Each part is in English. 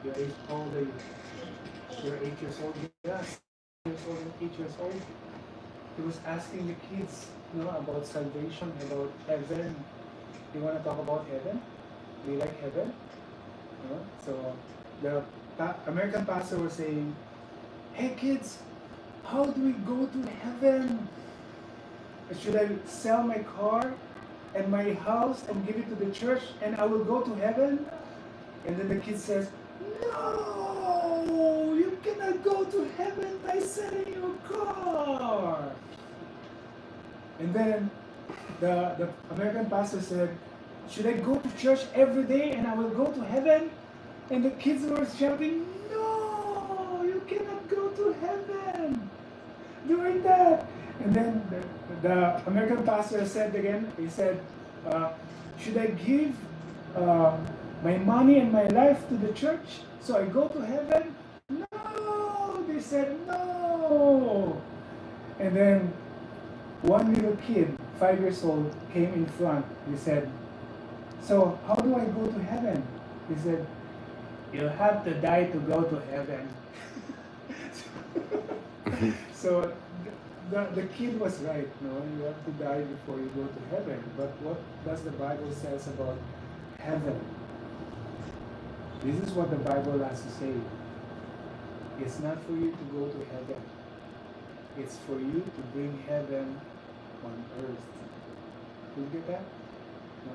You're 8, how old are you? You're 8 years old? Yes, 8 years old and 8 years old. He was asking the kids, about salvation, about heaven. You want to talk about heaven? Do you like heaven? So the American pastor was saying, "Hey kids, how do we go to heaven? Should I sell my car and my house and give it to the church and I will go to heaven?" And then the kid says, "No, you cannot go to heaven by selling your car." And then the American pastor said, "Should I go to church every day and I will go to heaven?" And the kids were shouting, "No, you cannot go to heaven doing that." And then the American pastor said again, he said, "Should I give my money and my life to the church so I go to heaven?" No, they said no. And then one little kid, 5 years old, came in front. He said, "So how do I go to heaven?" He said, "You have to die to go to heaven." So the kid was right. No, you have to die before you go to heaven. But what does the Bible says about heaven? This is what the Bible has to say. It's not for you to go to heaven. It's for you to bring heaven on earth. Did you get that? No?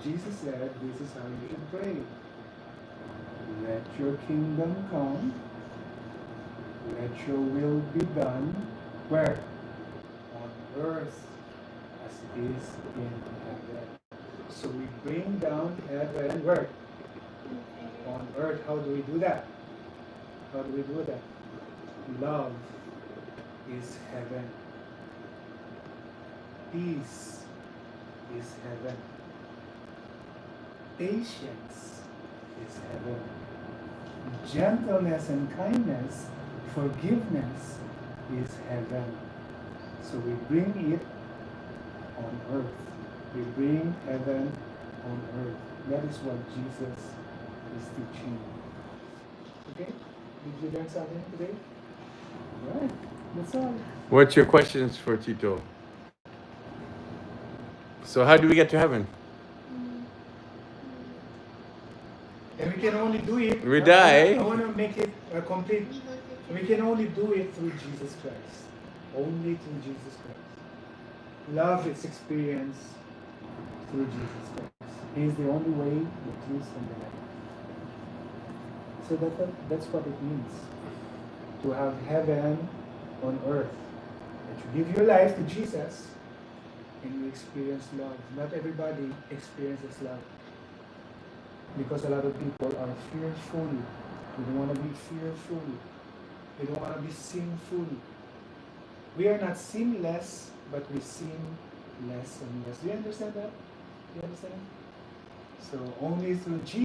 Jesus said, this is how you should pray. Let your kingdom come. Let your will be done. Where? On earth as it is in heaven. So we bring down heaven where? On earth. How do we do that? How do we do that? Love is heaven. Peace is heaven. Patience is heaven. Gentleness and kindness, forgiveness is heaven. So we bring it on earth. We bring heaven on earth. That is what Jesus is teaching. Okay? Did you learn something today? All right. That's all. What's your questions for Tito? So how do we get to heaven? And we can only do it. We die. I want to make it complete. We can only do it through Jesus Christ. Only through Jesus Christ. Love is experienced through Jesus Christ. He is the only way, the truth, and the life. So that's what it means. To have heaven on earth. That you give your life to Jesus and you experience love. Not everybody experiences love. Because a lot of people are fearful. They don't want to be fearful. They don't want to be sinful. We are not sinless, but we sin less and less. Do you understand that? Do you understand? So only through Jesus.